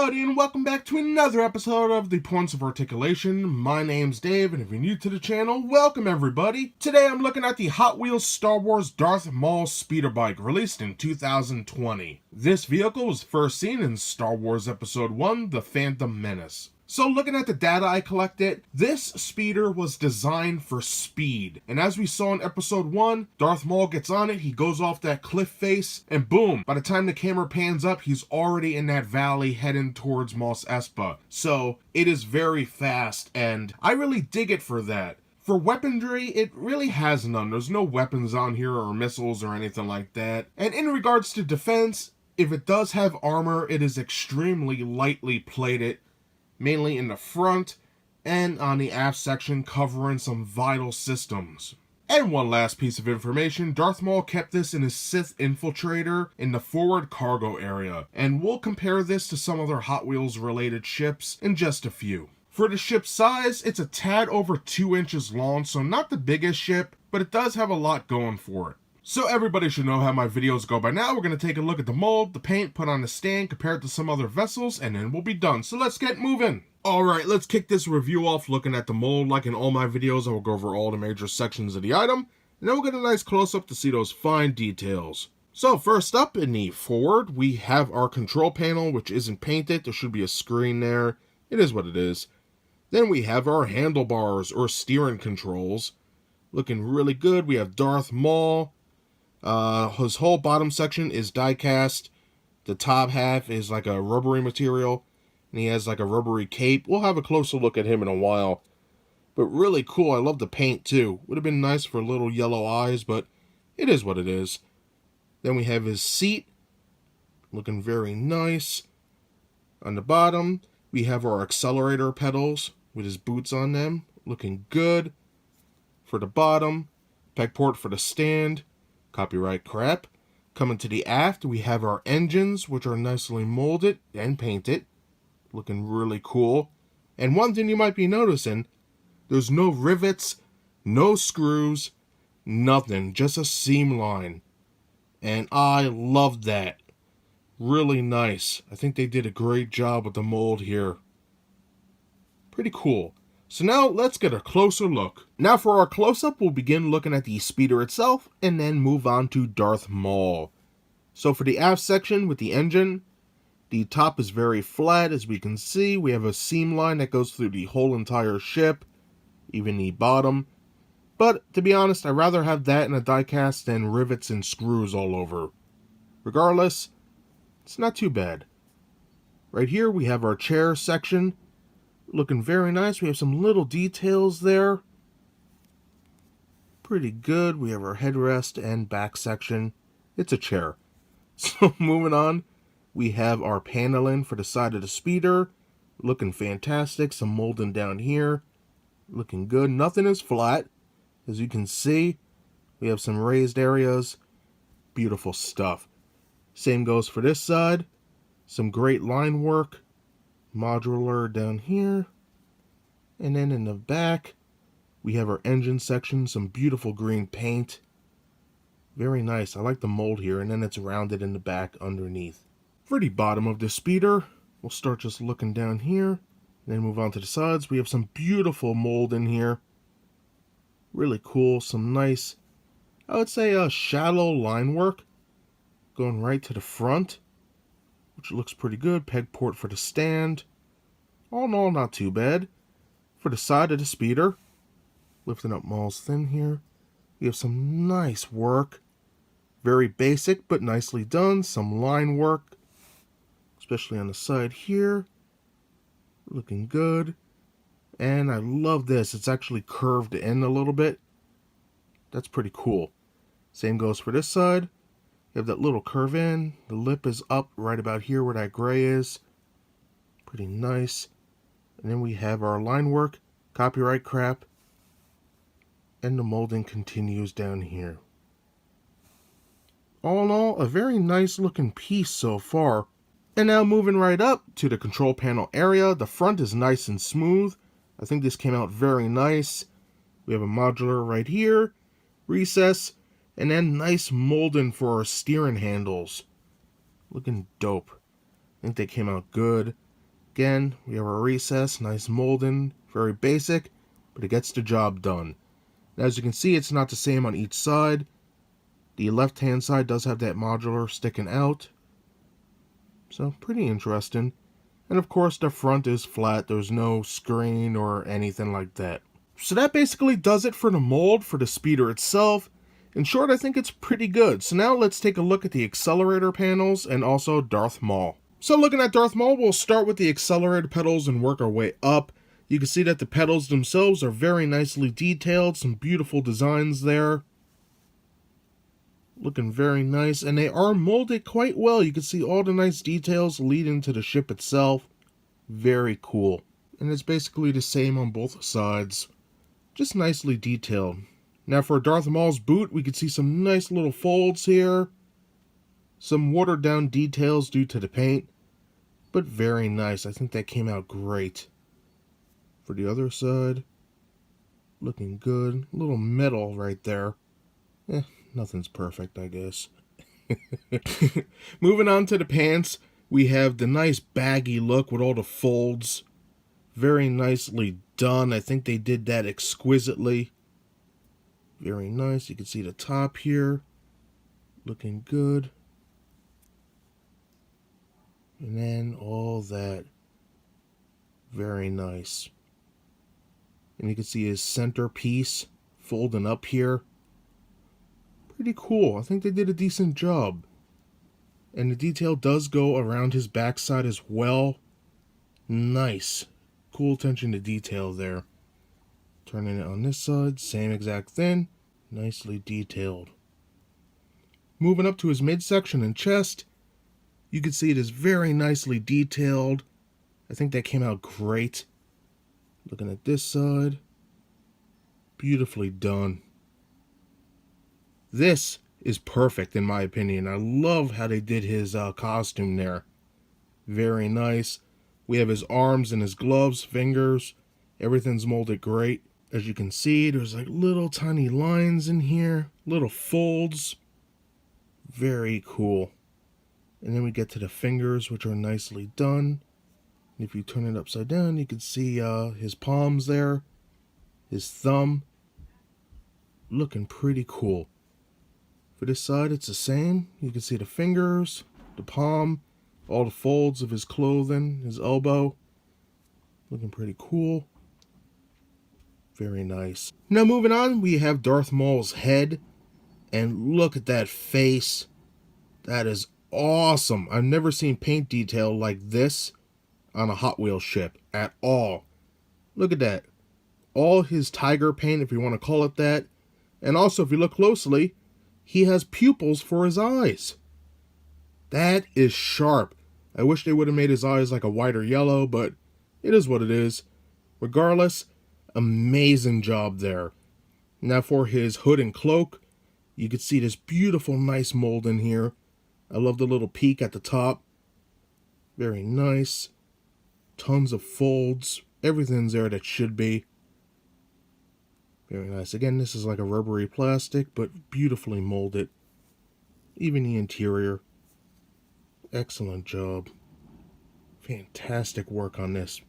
everybody, and welcome back to another episode of The Points of Articulation. My name's Dave, and if you're new to the channel, welcome everybody. Today I'm looking at the Hot Wheels Star Wars Darth Maul speeder bike, released in 2020. This vehicle was first seen in Star Wars Episode 1, The Phantom Menace. So looking at the data I collected, this speeder was designed for speed. And as we saw in episode 1, Darth Maul gets on it, he goes off that cliff face, and boom, by the time the camera pans up, he's already in that valley heading towards Mos Espa. So it is very fast, and I really dig it for that. For weaponry, it really has none. There's no weapons on here or missiles or anything like that. And in regards to defense, if it does have armor, it is extremely lightly plated, mainly in the front and on the aft section, covering some vital systems. And one last piece of information, Darth Maul kept this in his Sith Infiltrator in the forward cargo area, and we'll compare this to some other Hot Wheels related ships in just a few. For the ship's size, it's a tad over 2 inches long, so not the biggest ship, but it does have a lot going for it. So everybody should know how my videos go by now. We're going to take a look at the mold, the paint, put on the stand, compare it to some other vessels, and then we'll be done. So let's get moving. Alright, let's kick this review off looking at the mold. Like in all my videos, I will go over all the major sections of the item, and then we'll get a nice close-up to see those fine details. So first up, in the forward, we have our control panel, which isn't painted. There should be a screen there. It is what it is. Then we have our handlebars, or steering controls. Looking really good. We have Darth Maul. His whole bottom section is die-cast. The top half is like a rubbery material, and he has like a rubbery cape. We'll have a closer look at him in a while. But really cool. I love the paint too. Would have been nice for little yellow eyes, but it is what it is. Then we have his seat. Looking very nice. On the bottom, we have our accelerator pedals with his boots on them. Looking good. For the bottom, peg port for the stand. Copyright crap. Coming to the aft, we have our engines, which are nicely molded and painted. Looking really cool. And one thing you might be noticing, there's no rivets, no screws, nothing. Just a seam line. And I love that. Really nice. I think they did a great job with the mold here. Pretty cool. So now let's get a closer look. Now for our close-up, we'll begin looking at the speeder itself and then move on to Darth Maul. So for the aft section with the engine, the top is very flat. As we can see, we have a seam line that goes through the whole entire ship, even the bottom. But to be honest, I'd rather have that in a die-cast than rivets and screws all over. Regardless, it's not too bad. Right here we have our chair section. Looking very nice. We have some little details there. Pretty good. We have our headrest and back section. It's a chair. So moving on, we have our paneling for the side of the speeder. Looking fantastic. Some molding down here. Looking good. Nothing is flat. As you can see, we have some raised areas. Beautiful stuff. Same goes for this side. Some great line work. Modular down here, and then in the back we have our engine section, some beautiful green paint. Very nice. I like the mold here, and then it's rounded in the back underneath. For the bottom of the speeder, we'll start just looking down here, then move on to the sides. We have some beautiful mold in here. Really cool. Some nice, I would say, shallow line work going right to the front, which looks pretty good. Peg port for the stand. All in all, not too bad. For the side of the speeder, lifting up Maul's fin here, we have some nice work. Very basic, but nicely done. Some line work, especially on the side here. Looking good. And I love this. It's actually curved in a little bit. That's pretty cool. Same goes for this side. You have that little curve in. The lip is up right about here where that gray is. Pretty nice. And then we have our line work, copyright crap, and the molding continues down here. All in all, a very nice looking piece so far. And now moving right up to the control panel area. The front is nice and smooth. I think this came out very nice. We have a modular right here, recess, and then nice molding for our steering handles. Looking dope. I think they came out good. Again, we have our recess, nice molding, very basic, but it gets the job done. And as you can see, it's not the same on each side. The left-hand side does have that modular sticking out. So, pretty interesting. And of course, the front is flat. There's no screen or anything like that. So that basically does it for the mold for the speeder itself. In short, I think it's pretty good. So now let's take a look at the accelerator panels and also Darth Maul. So looking at Darth Maul, we'll start with the accelerator pedals and work our way up. You can see that the pedals themselves are very nicely detailed. Some beautiful designs there. Looking very nice, and they are molded quite well. You can see all the nice details leading to the ship itself. Very cool. And it's basically the same on both sides. Just nicely detailed. Now for Darth Maul's boot, we can see some nice little folds here. Some watered down details due to the paint. But very nice. I think that came out great. For the other side, looking good. A little metal right there. Nothing's perfect, I guess. Moving on to the pants, we have the nice baggy look with all the folds. Very nicely done. I think they did that exquisitely. Very nice. You can see the top here. Looking good. And then all that. Very nice. And you can see his centerpiece folding up here. Pretty cool. I think they did a decent job. And the detail does go around his backside as well. Nice. Cool attention to detail there. Turning it on this side, same exact thing. Nicely detailed. Moving up to his midsection and chest, you can see it is very nicely detailed. I think that came out great. Looking at this side, beautifully done. This is perfect in my opinion. I love how they did his costume there. Very nice. We have his arms and his gloves, fingers. Everything's molded great. As you can see, there's like little tiny lines in here, little folds. Very cool. And then we get to the fingers, which are nicely done. And if you turn it upside down, you can see his palms there, his thumb. Looking pretty cool. For this side, it's the same. You can see the fingers, the palm, all the folds of his clothing, his elbow. Looking pretty cool. Very nice. Now moving on, we have Darth Maul's head. And look at that face. That is awesome. I've never seen paint detail like this on a Hot Wheels ship at all. Look at that. All his tiger paint, if you want to call it that. And also, if you look closely, he has pupils for his eyes. That is sharp. I wish they would have made his eyes like a whiter yellow, but it is what it is. Regardless, amazing job there. Now for his hood and cloak, you can see this beautiful, nice mold in here. I love the little peak at the top. Very nice. Tons of folds. Everything's there that should be. Very nice. Again, this is like a rubbery plastic, but beautifully molded. Even the interior. Excellent job. Fantastic work on this.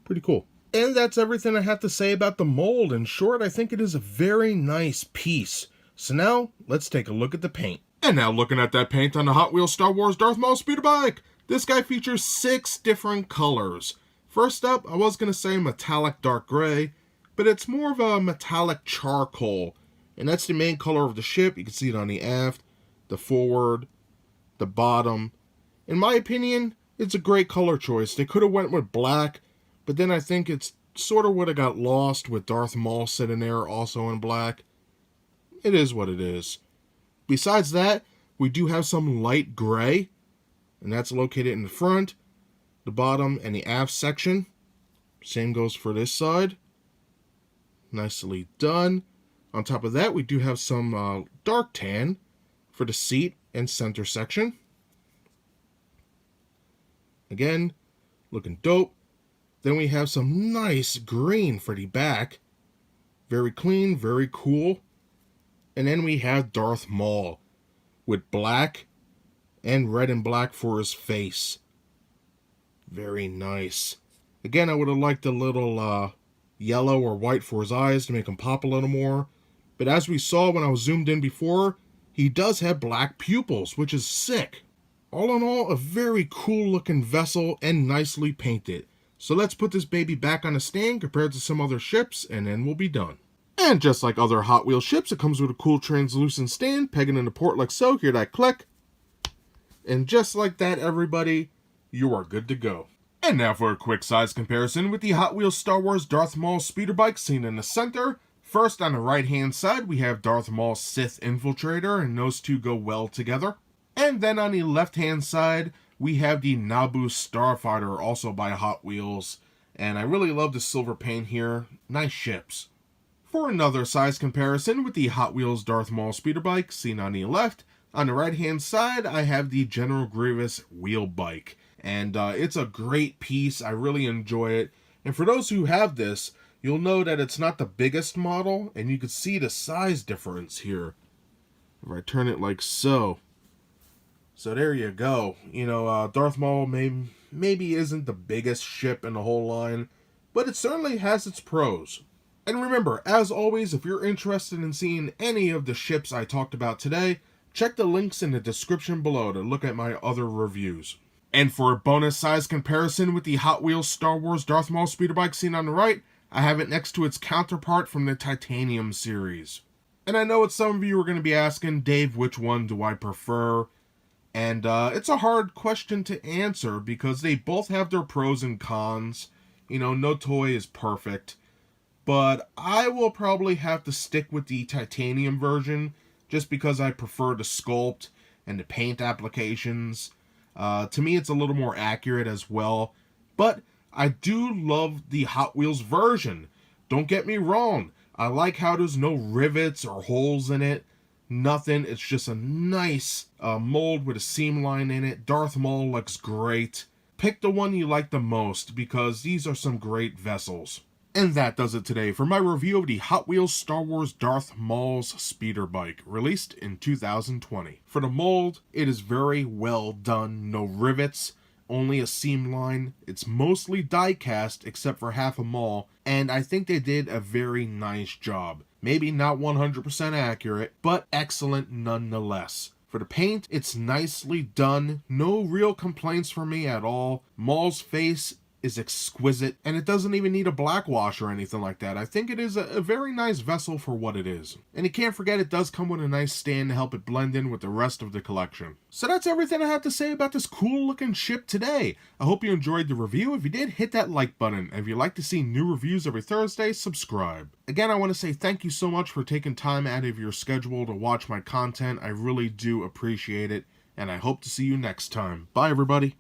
Pretty cool. And that's everything I have to say about the mold. In short, I think it is a very nice piece. So now, let's take a look at the paint. And now looking at that paint on the Hot Wheels Star Wars Darth Maul speeder bike. This guy features 6 different colors. First up, I was going to say metallic dark gray, but it's more of a metallic charcoal. And that's the main color of the ship. You can see it on the aft, the forward, the bottom. In my opinion, it's a great color choice. They could have went with black, but then I think it's sort of would have got lost with Darth Maul sitting there also in black. It is what it is. Besides that, we do have some light gray, and that's located in the front, the bottom, and the aft section. Same goes for this side. Nicely done. On top of that, we do have some dark tan for the seat and center section. Again, looking dope. Then we have some nice green for the back. Very clean, very cool. And then we have Darth Maul with black and red and black for his face. Very nice. Again, I would have liked a little yellow or white for his eyes to make him pop a little more. But as we saw when I was zoomed in before, he does have black pupils, which is sick. All in all, a very cool looking vessel and nicely painted. So let's put this baby back on a stand compared to some other ships, and then we'll be done. And just like other Hot Wheels ships, it comes with a cool translucent stand, pegging into port like so. Hear that click. And just like that, everybody, you are good to go. And now for a quick size comparison with the Hot Wheels Star Wars Darth Maul speeder bike seen in the center. First, on the right hand side, we have Darth Maul's Sith Infiltrator, and those two go well together. And then on the left hand side, we have the Naboo Starfighter, also by Hot Wheels. And I really love the silver paint here. Nice ships. For another size comparison with the Hot Wheels Darth Maul speeder bike seen on the left, on the right hand side, I have the General Grievous wheel bike. And it's a great piece. I really enjoy it. And for those who have this, you'll know that it's not the biggest model, and you can see the size difference here. If I turn it like so. So there you go. You know, Darth Maul maybe isn't the biggest ship in the whole line, but it certainly has its pros. And remember, as always, if you're interested in seeing any of the ships I talked about today, check the links in the description below to look at my other reviews. And for a bonus size comparison with the Hot Wheels Star Wars Darth Maul speeder bike seen on the right, I have it next to its counterpart from the Titanium series. And I know what some of you are going to be asking, Dave, which one do I prefer? And it's a hard question to answer because they both have their pros and cons. You know, no toy is perfect. But I will probably have to stick with the Titanium version just because I prefer the sculpt and the paint applications. To me, it's a little more accurate as well. But I do love the Hot Wheels version. Don't get me wrong. I like how there's no rivets or holes in it. Nothing. It's just a nice mold with a seam line in it. Darth Maul looks great. Pick the one you like the most because these are some great vessels. And that does it today for my review of the Hot Wheels Star Wars Darth Maul's speeder bike, released in 2020. For the mold, it is very well done. No rivets, only a seam line. It's mostly die cast except for half a Maul, and I think they did a very nice job. Maybe not 100% accurate, but excellent nonetheless. For the paint, it's nicely done. No real complaints from me at all. Maul's face is exquisite, and it doesn't even need a black wash or anything like that. I think it is a very nice vessel for what it is. And you can't forget it does come with a nice stand to help it blend in with the rest of the collection. So that's everything I have to say about this cool looking ship today. I hope you enjoyed the review. If you did, hit that like button. And if you'd like to see new reviews every Thursday, subscribe. Again, I want to say thank you so much for taking time out of your schedule to watch my content. I really do appreciate it, and I hope to see you next time. Bye, everybody.